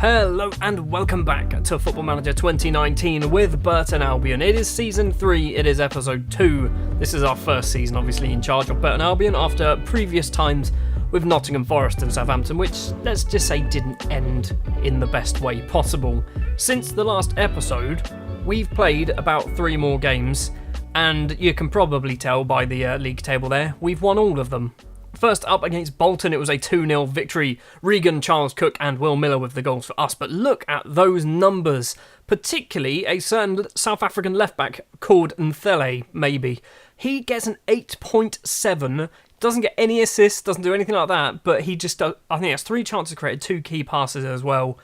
Hello and welcome back to Football Manager 2019 with Burton Albion. It is Season 3, it is Episode 2. This is our first season obviously in charge of Burton Albion after previous times with Nottingham Forest and Southampton, which let's just say didn't end in the best way possible. Since the last episode, we've played about 3 more games, and you can probably tell by the league table there, we've won all of them. First up against Bolton, it was a 2-0 victory. Regan, Charles Cook and Will Miller with the goals for us. But look at those numbers, particularly a certain South African left-back called Nthele, maybe. He gets an 8.7, doesn't get any assists, doesn't do anything like that, but he just does, I think he has 3 chances created, 2 key passes as well.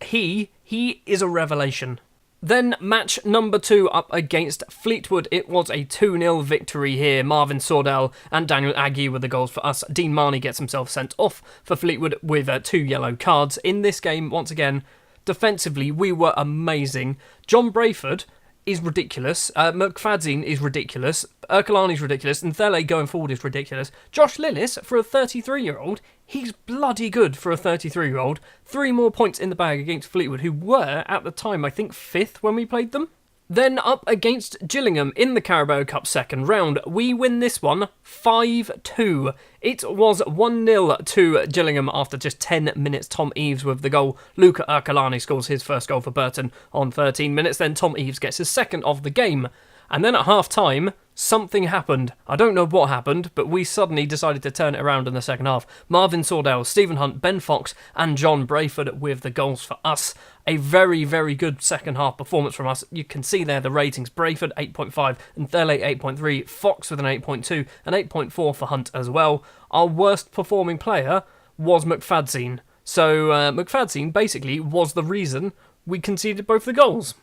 He is a revelation. Then match number 2 up against Fleetwood. It was a 2-0 victory here. Marvin Sordell and Daniel Aggie were the goals for us. Dean Marney gets himself sent off for Fleetwood with 2 yellow cards. In this game, once again, defensively, we were amazing. John Brayford is ridiculous. McFadzean is ridiculous. Ercolani's ridiculous. And Nthele going forward is ridiculous. Josh Lillis, for a 33-year-old, he's bloody good for a 33-year-old. 3 more points in the bag against Fleetwood, who were, at the time, I think 5th when we played them. Then up against Gillingham in the Carabao Cup second round. We win this one 5-2. It was 1-0 to Gillingham after just 10 minutes. Tom Eaves with the goal. Luca Ercolani scores his first goal for Burton on 13 minutes. Then Tom Eaves gets his second of the game. And then at half-time, something happened. I don't know what happened, but we suddenly decided to turn it around in the second half. Marvin Sordell, Stephen Hunt, Ben Fox and John Brayford with the goals for us. A very, very good second half performance from us. You can see there the ratings. Brayford 8.5, Nthele 8.3, Fox with an 8.2 and 8.4 for Hunt as well. Our worst performing player was McFadzean. So McFadzean basically was the reason we conceded both the goals.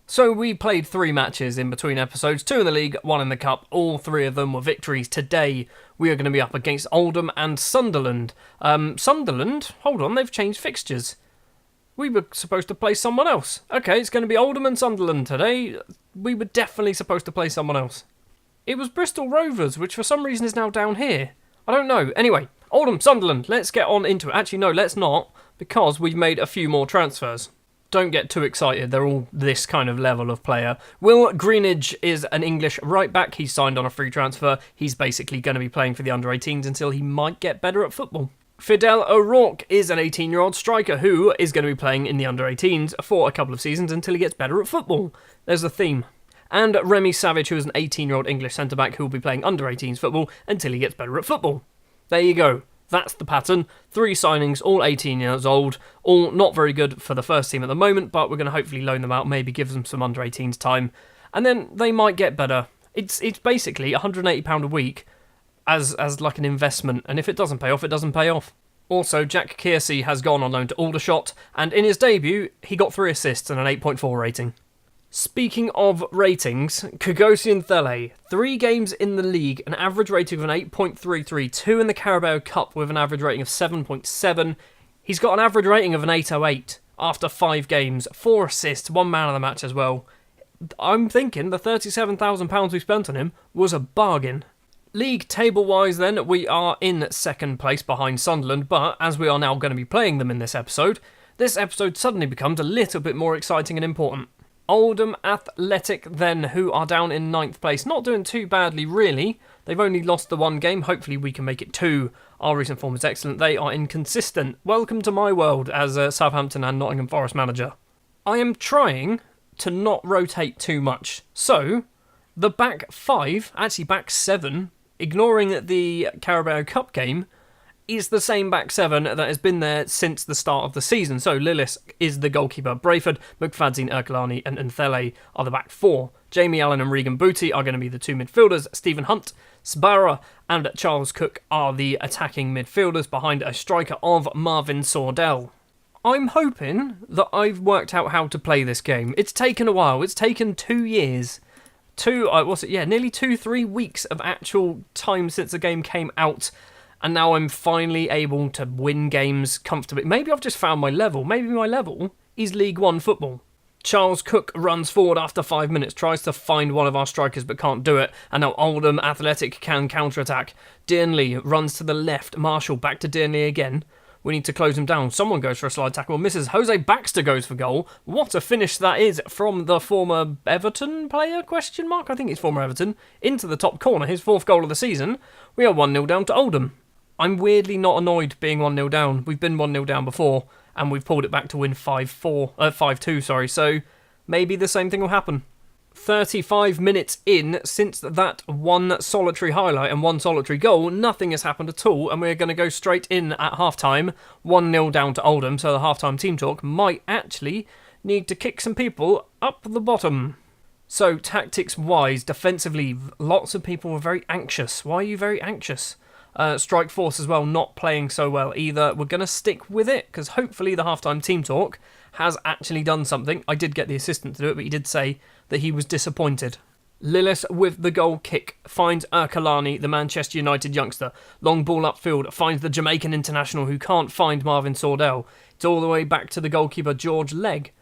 So we played 3 matches in between episodes, 2 in the league, 1 in the cup. All 3 of them were victories. Today we are going to be up against Oldham and Sunderland. Sunderland? Hold on, they've changed fixtures. We were supposed to play someone else. Okay, it's going to be Oldham and Sunderland today. We were definitely supposed to play someone else. It was Bristol Rovers, which for some reason is now down here. I don't know. Anyway, Oldham, Sunderland, let's get on into it. Actually, no, let's not, because we've made a few more transfers. Don't get too excited, they're all this kind of level of player. Will Greenidge is an English right-back. He's signed on a free transfer. He's basically going to be playing for the under-18s until he might get better at football. Fidel O'Rourke is an 18-year-old striker who is going to be playing in the under-18s for a couple of seasons until he gets better at football. There's a theme. And Remy Savage, who is an 18-year-old English centre-back who will be playing under-18s football until he gets better at football. There you go. That's the pattern. 3 signings, all 18 years old, all not very good for the first team at the moment, but we're going to hopefully loan them out, maybe give them some under-18s time, and then they might get better. It's basically £180 a week as like an investment, and if it doesn't pay off, it doesn't pay off. Also, Jack Kearsey has gone on loan to Aldershot, and in his debut, he got 3 assists and an 8.4 rating. Speaking of ratings, Kgosi Nthele, 3 games in the league, an average rating of an 8.33, 2 in the Carabao Cup with an average rating of 7.7. He's got an average rating of an 8.08 after 5 games, 4 assists, 1 man of the match as well. I'm thinking the £37,000 we spent on him was a bargain. League table-wise then, we are in second place behind Sunderland, but as we are now going to be playing them in this episode suddenly becomes a little bit more exciting and important. Oldham Athletic then, who are down in 9th place. Not doing too badly, really. They've only lost the 1 game. Hopefully we can make it 2. Our recent form is excellent. They are inconsistent. Welcome to my world as a Southampton and Nottingham Forest manager. I am trying to not rotate too much. So, the back 5, actually back 7, ignoring the Carabao Cup game, is the same back 7 that has been there since the start of the season. So Lillis is the goalkeeper. Brayford, McFadzean, Ercolani and Nthele are the back 4. Jamie Allen and Regan Booty are going to be the 2 midfielders. Stephen Hunt, Sbarra and Charles Cook are the attacking midfielders behind a striker of Marvin Sordell. I'm hoping that I've worked out how to play this game. It's taken a while. It's taken 2 years. Nearly 2-3 weeks of actual time since the game came out. And now I'm finally able to win games comfortably. Maybe I've just found my level. Maybe my level is League One football. Charles Cook runs forward after 5 minutes, tries to find one of our strikers but can't do it. And now Oldham Athletic can counter-attack. Dearnley runs to the left. Marshall back to Dearnley again. We need to close him down. Someone goes for a slide tackle, misses. Jose Baxter goes for goal. What a finish that is from the former Everton player, ? I think it's former Everton. Into the top corner, his 4th goal of the season. We are 1-0 down to Oldham. I'm weirdly not annoyed being 1-0 down. We've been 1-0 down before, and we've pulled it back to win 5-2, so maybe the same thing will happen. 35 minutes in, since that one solitary highlight and one solitary goal, nothing has happened at all, and we're going to go straight in at half-time, 1-0 down to Oldham, so the half-time team talk might actually need to kick some people up the bottom. So, tactics-wise, defensively, lots of people were very anxious. Why are you very anxious? Strike Force as well, not playing so well either. We're going to stick with it, because hopefully the half-time team talk has actually done something. I did get the assistant to do it, but he did say that he was disappointed. Lillis with the goal kick finds Erkalani, the Manchester United youngster. Long ball upfield, finds the Jamaican international who can't find Marvin Sordell. It's all the way back to the goalkeeper George Legg.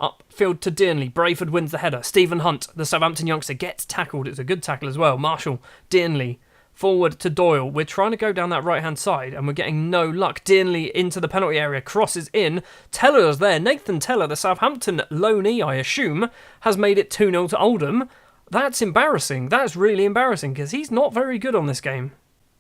Upfield to Dearnley, Brayford wins the header. Stephen Hunt, the Southampton youngster, gets tackled. It's a good tackle as well. Marshall, Dearnley, forward to Doyle. We're trying to go down that right-hand side and we're getting no luck. Dearnley into the penalty area, crosses in. Teller's there. Nathan Teller, the Southampton loanee, I assume, has made it 2-0 to Oldham. That's embarrassing. That's really embarrassing because he's not very good on this game.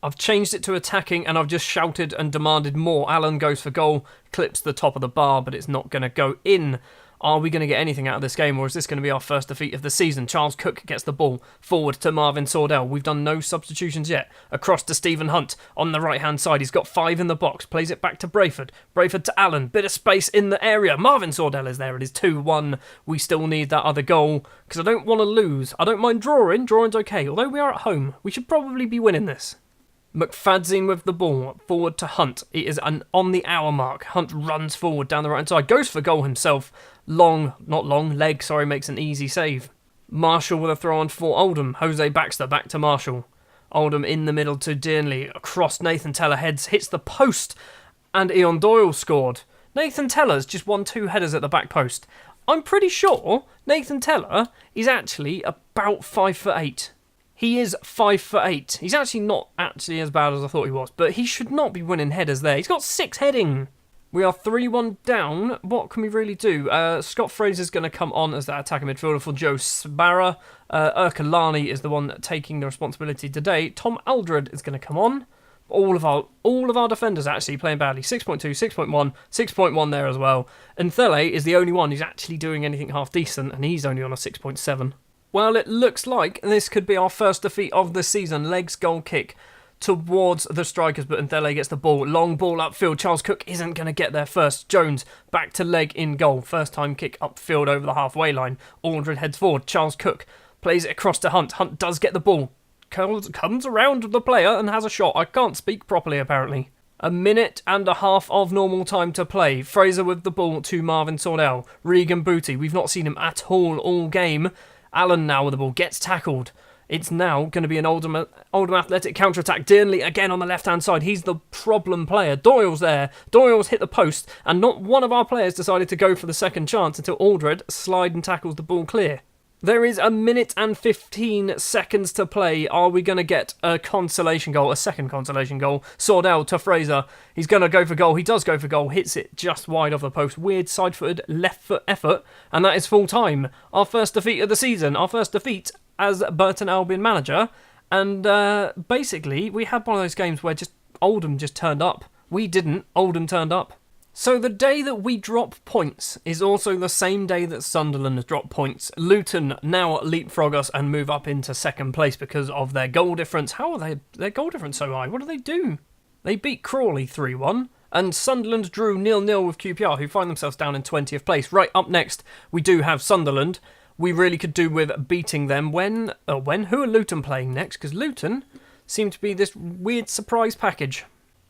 I've changed it to attacking and I've just shouted and demanded more. Allen goes for goal, clips the top of the bar, but it's not going to go in. Are we going to get anything out of this game, or is this going to be our first defeat of the season? Charles Cook gets the ball forward to Marvin Sordell. We've done no substitutions yet. Across to Stephen Hunt on the right-hand side. He's got 5 in the box. Plays it back to Brayford. Brayford to Allen. Bit of space in the area. Marvin Sordell is there. It is 2-1. We still need that other goal because I don't want to lose. I don't mind drawing. Drawing's okay. Although we are at home, we should probably be winning this. McFadzean with the ball, forward to Hunt. It is on the hour mark. Hunt runs forward down the right side, goes for goal himself. Legg makes an easy save. Marshall with a throw on for Oldham. Jose Baxter back to Marshall. Oldham in the middle to Dearnley. Across Nathan Teller heads, hits the post, and Ian Doyle scored. Nathan Teller's just won 2 headers at the back post. I'm pretty sure Nathan Teller is actually about 5'8". He is 5'8". He's actually not as bad as I thought he was, but he should not be winning headers there. He's got 6 heading. We are 3-1 down. What can we really do? Scott Fraser's going to come on as that attacking midfielder for Joe Sbarra. Erkalani is the one taking the responsibility today. Tom Aldred is going to come on. All of our defenders actually playing badly. 6.2, 6.1, 6.1 there as well. And Thele is the only one who's actually doing anything half decent, and he's only on a 6.7. Well, it looks like this could be our first defeat of the season. Legs goal kick towards the strikers, but Nthele gets the ball. Long ball upfield. Charles Cook isn't going to get there first. Jones back to Legg in goal. First time kick upfield over the halfway line. Aldred heads forward. Charles Cook plays it across to Hunt. Hunt does get the ball. Comes around the player and has a shot. I can't speak properly, apparently. 1.5 minutes of normal time to play. Fraser with the ball to Marvin Sordell. Regan Booty. We've not seen him at all game. Allen now with the ball. Gets tackled. It's now going to be an Oldham Athletic counter-attack. Dearnley again on the left-hand side. He's the problem player. Doyle's there. Doyle's hit the post. And not one of our players decided to go for the second chance until Aldred slide and tackles the ball clear. There is 1 minute and 15 seconds to play. Are we going to get a consolation goal? A second consolation goal. Sordell to Fraser. He's going to go for goal. He does go for goal. Hits it just wide of the post. Weird side-footed left foot effort. And that is full time. Our first defeat of the season. Our first defeat as Burton Albion manager. And basically, we had one of those games where just Oldham just turned up. We didn't. Oldham turned up. So the day that we drop points is also the same day that Sunderland drop points. Luton now leapfrog us and move up into second place because of their goal difference. How are their goal difference so high? What do? They beat Crawley 3-1. And Sunderland drew 0-0 with QPR, who find themselves down in 20th place. Right, up next, we do have Sunderland. We really could do with beating them. Who are Luton playing next? Because Luton seem to be this weird surprise package.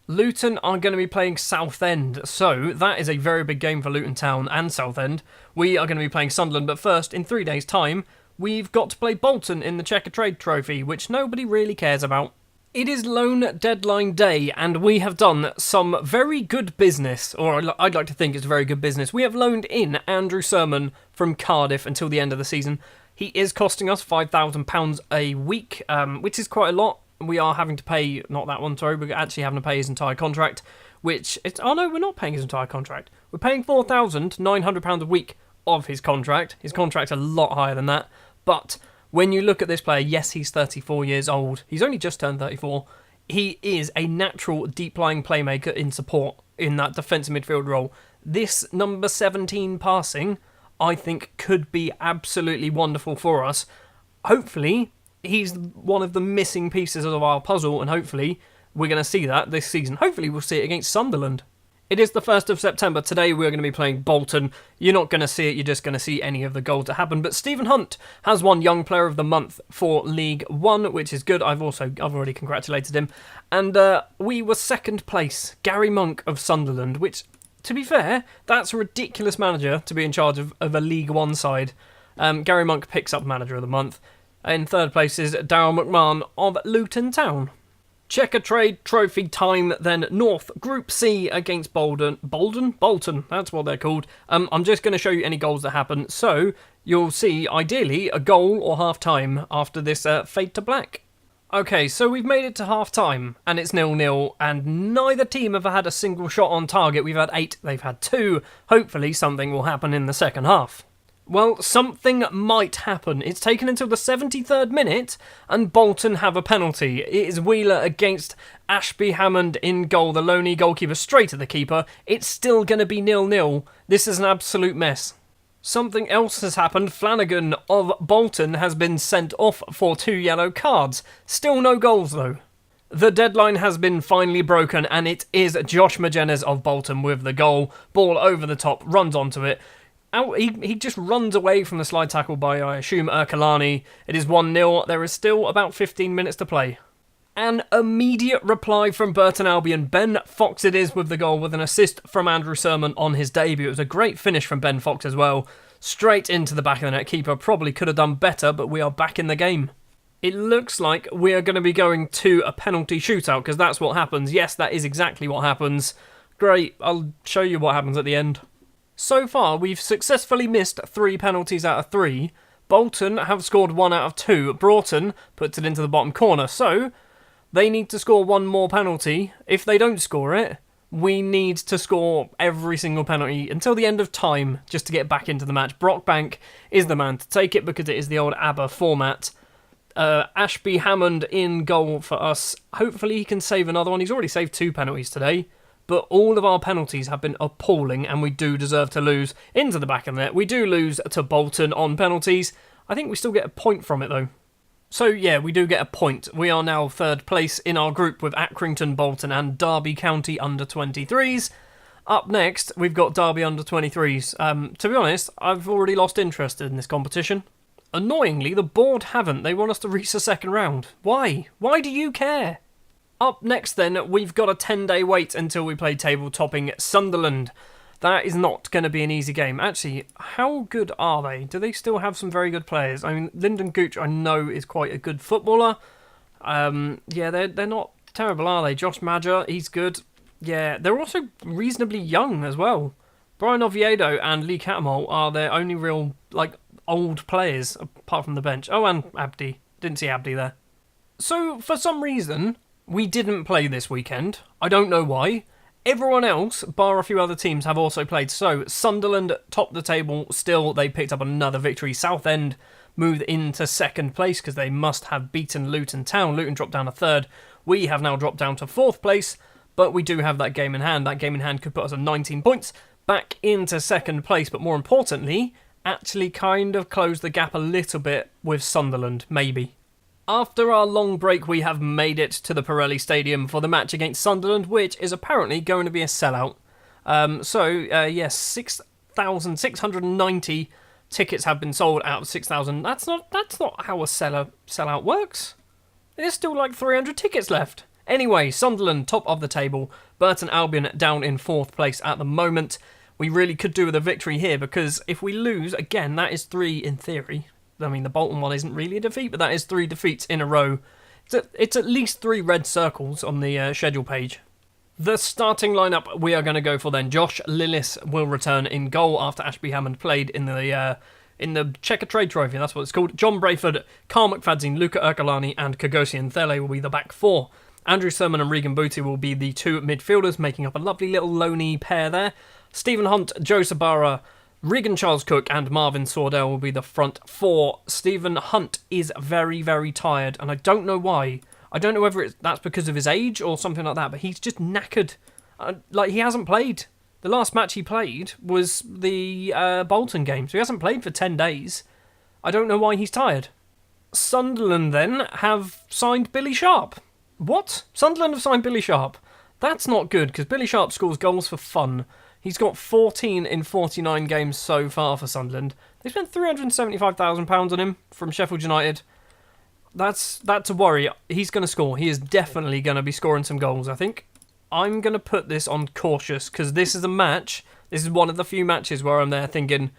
Luton are going to be playing Southend, so that is a very big game for Luton Town and Southend. We are going to be playing Sunderland, but first, in 3 days' time, we've got to play Bolton in the Checkatrade Trophy, which nobody really cares about. It is loan deadline day, and we have done some very good business, or I'd like to think it's very good business. We have loaned in Andrew Sermon from Cardiff until the end of the season. He is costing us £5,000 a week, which is quite a lot. We are having to pay, not that one, sorry, we're actually having to pay his entire contract. which... Oh no, we're not paying his entire contract. We're paying £4,900 a week of his contract. His contract's a lot higher than that. But when you look at this player, yes, he's 34 years old. He's only just turned 34. He is a natural deep-lying playmaker in support in that defensive midfield role. This number 17 passing, I think, could be absolutely wonderful for us. Hopefully, he's one of the missing pieces of our puzzle, and hopefully we're going to see that this season. Hopefully we'll see it against Sunderland. It is the 1st of September. Today we're going to be playing Bolton. You're not going to see it, you're just going to see any of the goals that happen. But Stephen Hunt has won Young Player of the Month for League One, which is good. I've already congratulated him. And we were second place. Gary Monk of Sunderland, which, to be fair, that's a ridiculous manager to be in charge of a League One side. Gary Monk picks up Manager of the Month. In third place is Darryl McMahon of Luton Town. Checkatrade Trophy time then. North Group C against Bolton, that's what they're called. I'm just going to show you any goals that happen. So you'll see, ideally, a goal or half-time after this fade to black. Okay, so we've made it to half-time, and it's 0-0, and neither team have had a single shot on target. We've had 8, they've had 2. Hopefully something will happen in the second half. Well, something might happen. It's taken until the 73rd minute, and Bolton have a penalty. It is Wheeler against Ashby Hammond in goal, the lonely goalkeeper straight at the keeper. It's still going to be 0-0. This is an absolute mess. Something else has happened. Flanagan of Bolton has been sent off for 2 yellow cards. Still no goals, though. The deadline has been finally broken, and it is Josh Magennis of Bolton with the goal. Ball over the top, runs onto it. He just runs away from the slide tackle by, I assume, Erkalani. It is 1-0. There is still about 15 minutes to play. An immediate reply from Burton Albion. Ben Fox it is with the goal, with an assist from Andrew Sermon on his debut. It was a great finish from Ben Fox as well. Straight into the back of the net. Keeper probably could have done better, but we are back in the game. It looks like we are going to be going to a penalty shootout, because that's what happens. Yes, that is exactly what happens. Great, I'll show you what happens at the end. So far, we've successfully missed 3 penalties out of 3. Bolton have scored 1 out of 2. Broughton puts it into the bottom corner. So, they need to score 1 more penalty. If they don't score it, we need to score every single penalty until the end of time just to get back into the match. Brockbank is the man to take it because it is the old ABBA format. Ashby Hammond in goal for us. Hopefully he can save another one. He's already saved 2 penalties today. But all of our penalties have been appalling, and we do deserve to lose into the back of the net. We do lose to Bolton on penalties. I think we still get a point from it, though. So, yeah, we do get a point. We are now third place in our group with Accrington, Bolton, and Derby County under-23s. Up next, we've got Derby under-23s. To be honest, I've already lost interest in this competition. Annoyingly, the board haven't. They want us to reach the second round. Why? Why do you care? Up next then, we've got a 10-day wait until we play table-topping Sunderland. That is not going to be an easy game. Actually, how good are they? Do they still have some very good players? I mean, Lyndon Gooch, I know, is quite a good footballer. Yeah, they're not terrible, are they? Josh Madger, he's good. Yeah, they're also reasonably young as well. Brian Oviedo and Lee Catamol are their only real, old players, apart from the bench. Oh, and Abdi. Didn't see Abdi there. So, for some reason, we didn't play this weekend. I don't know why. Everyone else, bar a few other teams, have also played. So, Sunderland topped the table still. They picked up another victory. Southend moved into second place because they must have beaten Luton Town. Luton dropped down to third. We have now dropped down to fourth place, but we do have that game in hand. That game in hand could put us on 19 points back into second place, but more importantly, actually kind of close the gap a little bit with Sunderland, maybe. After our long break, we have made it to the Pirelli Stadium for the match against Sunderland, which is apparently going to be a sellout. Yes, 6,690 tickets have been sold out of 6,000. That's not how a sellout works. There's still 300 tickets left. Anyway, Sunderland, top of the table. Burton Albion down in fourth place at the moment. We really could do with a victory here, because if we lose, again, that is 3 in theory. I mean, the Bolton one isn't really a defeat, but that is 3 defeats in a row. It's at least 3 red circles on the schedule page. The starting lineup we are going to go for then. Josh Lillis will return in goal after Ashby Hammond played in the Checkatrade Trophy, that's what it's called. John Brayford, Carl McFadzean, Luca Erkalani and Kogosian Thele will be the back 4. Andrew Surman and Regan Booty will be the two midfielders, making up a lovely little loney pair there. Stephen Hunt, Joe Sabara, Regan Charles Cook and Marvin Sordell will be the front four. Stephen Hunt is very, very tired, and I don't know why. I don't know whether that's because of his age or something like that, but he's just knackered. He hasn't played. The last match he played was the Bolton game, so he hasn't played for 10 days. I don't know why he's tired. Sunderland then have signed Billy Sharp. What? Sunderland have signed Billy Sharp? That's not good, because Billy Sharp scores goals for fun. He's got 14 in 49 games so far for Sunderland. They spent £375,000 on him from Sheffield United. That's a worry. He's going to score. He is definitely going to be scoring some goals, I think. I'm going to put this on cautious, because this is a match. This is one of the few matches where I'm there thinking,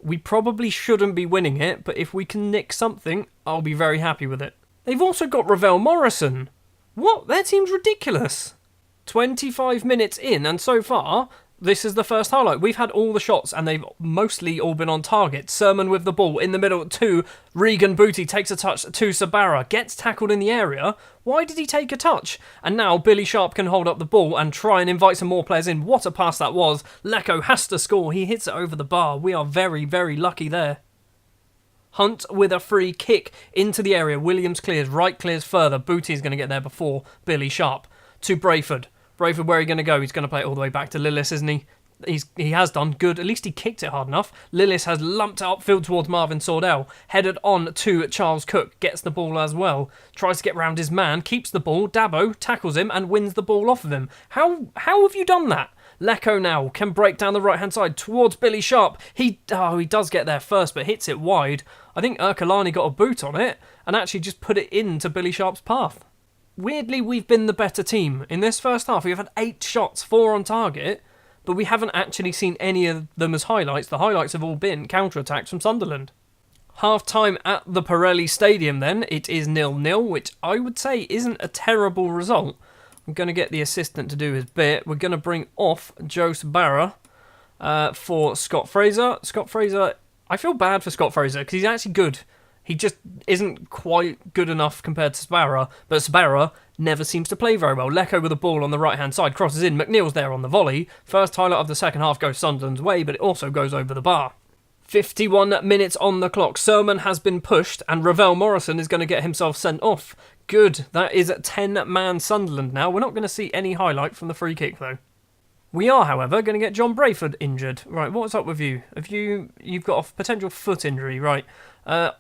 we probably shouldn't be winning it, but if we can nick something, I'll be very happy with it. They've also got Ravel Morrison. What? That seems ridiculous. 25 minutes in, and so far, this is the first highlight. We've had all the shots, and they've mostly all been on target. Surman with the ball in the middle to Regan Booty, takes a touch to Sabara, gets tackled in the area. Why did he take a touch? And now Billy Sharp can hold up the ball and try and invite some more players in. What a pass that was. Lecco has to score. He hits it over the bar. We are very, very lucky there. Hunt with a free kick into the area. Williams clears, right clears further. Booty's going to get there before Billy Sharp. To Brayford. Brayford, where are you going to go? He's going to play it all the way back to Lillis, isn't he? He has done good. At least he kicked it hard enough. Lillis has lumped it upfield towards Marvin Sordell. Headed on to Charles Cook. Gets the ball as well. Tries to get round his man. Keeps the ball. Dabo tackles him and wins the ball off of him. How have you done that? Lecco now can break down the right-hand side towards Billy Sharp. He does get there first, but hits it wide. I think Ercolani got a boot on it and actually just put it into Billy Sharp's path. Weirdly, we've been the better team. In this first half, we've had 8 shots, 4 on target, but we haven't actually seen any of them as highlights. The highlights have all been counter-attacks from Sunderland. Half-time at the Pirelli Stadium then. It is 0-0, which I would say isn't a terrible result. I'm going to get the assistant to do his bit. We're going to bring off Joe Sabara for Scott Fraser. Scott Fraser, I feel bad for Scott Fraser because he's actually good. He just isn't quite good enough compared to Sabara, but Sabara never seems to play very well. Lecco with the ball on the right-hand side, crosses in. McNeil's there on the volley. First highlight of the second half goes Sunderland's way, but it also goes over the bar. 51 minutes on the clock. Surman has been pushed, and Ravel Morrison is going to get himself sent off. Good. That is 10-man Sunderland now. We're not going to see any highlight from the free kick, though. We are, however, going to get John Brayford injured. Right, what's up with you? You've got a potential foot injury, right?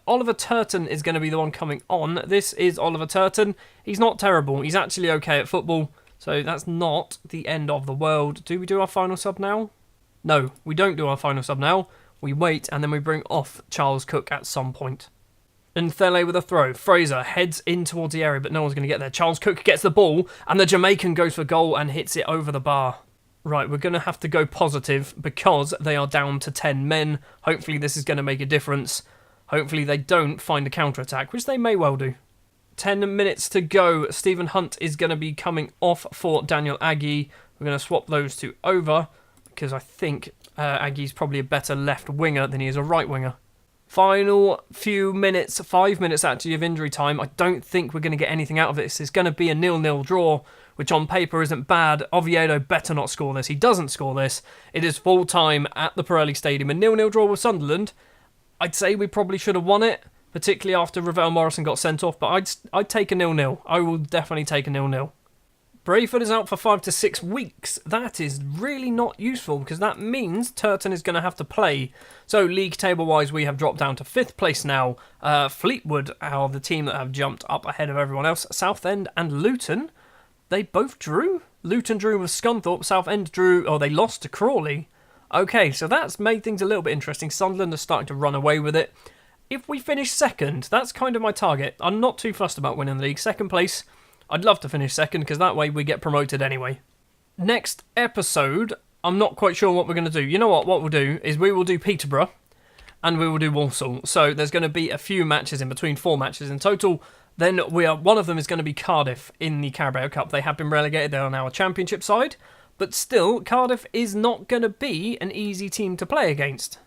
Oliver Turton is going to be the one coming on. This is Oliver Turton. He's not terrible. He's actually okay at football, so that's not the end of the world. Do we do our final sub now? No, we don't do our final sub now. We wait, and then we bring off Charles Cook at some point. Nthele with a throw. Fraser heads in towards the area, but no one's going to get there. Charles Cook gets the ball, and the Jamaican goes for goal and hits it over the bar. Right, we're going to have to go positive because they are down to 10 men. Hopefully this is going to make a difference. Hopefully they don't find a counter-attack, which they may well do. 10 minutes to go. Stephen Hunt is going to be coming off for Daniel Aggie. We're going to swap those two over because I think Aggie's probably a better left winger than he is a right winger. Final few minutes, 5 minutes actually of injury time. I don't think we're going to get anything out of this. It's going to be a 0-0 draw, which on paper isn't bad. Oviedo better not score this. He doesn't score this. It is full time at the Pirelli Stadium. A 0-0 draw with Sunderland. I'd say we probably should have won it, particularly after Ravel Morrison got sent off, but I'd take a 0-0. I will definitely take a 0-0. Brayford is out for 5 to 6 weeks. That is really not useful because that means Turton is going to have to play. So league table-wise, we have dropped down to 5th place now. Fleetwood are the team that have jumped up ahead of everyone else. Southend and Luton, they both drew. Luton drew with Scunthorpe. Southend drew, they lost to Crawley. Okay, so that's made things a little bit interesting. Sunderland are starting to run away with it. If we finish second, that's kind of my target. I'm not too fussed about winning the league. Second place, I'd love to finish second because that way we get promoted anyway. Next episode, I'm not quite sure what we're going to do. You know what we'll do is we will do Peterborough and we will do Walsall. So there's going to be a few matches in between, 4 matches in total. Then one of them is going to be Cardiff in the Carabao Cup. They have been relegated. They are now a championship side. But still, Cardiff is not going to be an easy team to play against.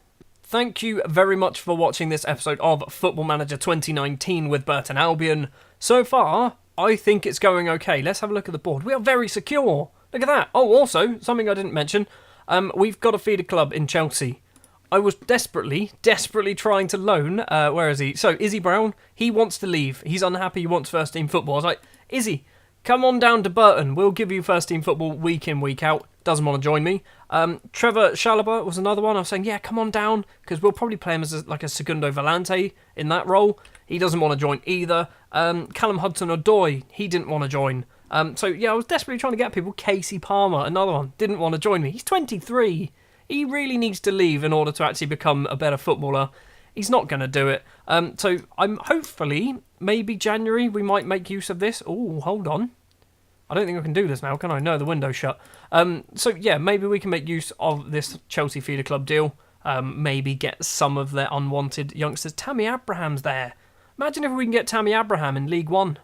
Thank you very much for watching this episode of Football Manager 2019 with Burton Albion. So far, I think it's going okay. Let's have a look at the board. We are very secure. Look at that. Oh, also, something I didn't mention. We've got a feeder club in Chelsea. I was desperately trying to loan... where is he? So, Izzy Brown, he wants to leave. He's unhappy, he wants first team football. I was like, Izzy, come on down to Burton. We'll give you first team football week in, week out. Doesn't want to join me. Trevor Chalobah was another one. I was saying, yeah, come on down, because we'll probably play him as a Segundo Volante in that role. He doesn't want to join either. Callum Hudson-Odoi, he didn't want to join. So, yeah, I was desperately trying to get people. Casey Palmer, another one, didn't want to join me. He's 23. He really needs to leave in order to actually become a better footballer. He's not going to do it. So I'm hopefully, maybe January, we might make use of this. Oh, hold on. I don't think I can do this now, can I? No, the window's shut. So yeah, maybe we can make use of this Chelsea feeder club deal. Maybe get some of their unwanted youngsters. Tammy Abraham's there. Imagine if we can get Tammy Abraham in League One.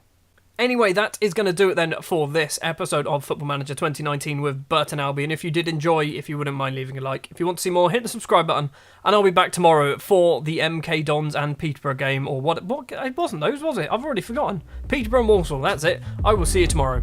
Anyway, that is going to do it then for this episode of Football Manager 2019 with Burton Albion. If you did enjoy, if you wouldn't mind leaving a like. If you want to see more, hit the subscribe button. And I'll be back tomorrow for the MK Dons and Peterborough game. Or what it wasn't those, was it? I've already forgotten. Peterborough and Walsall, that's it. I will see you tomorrow.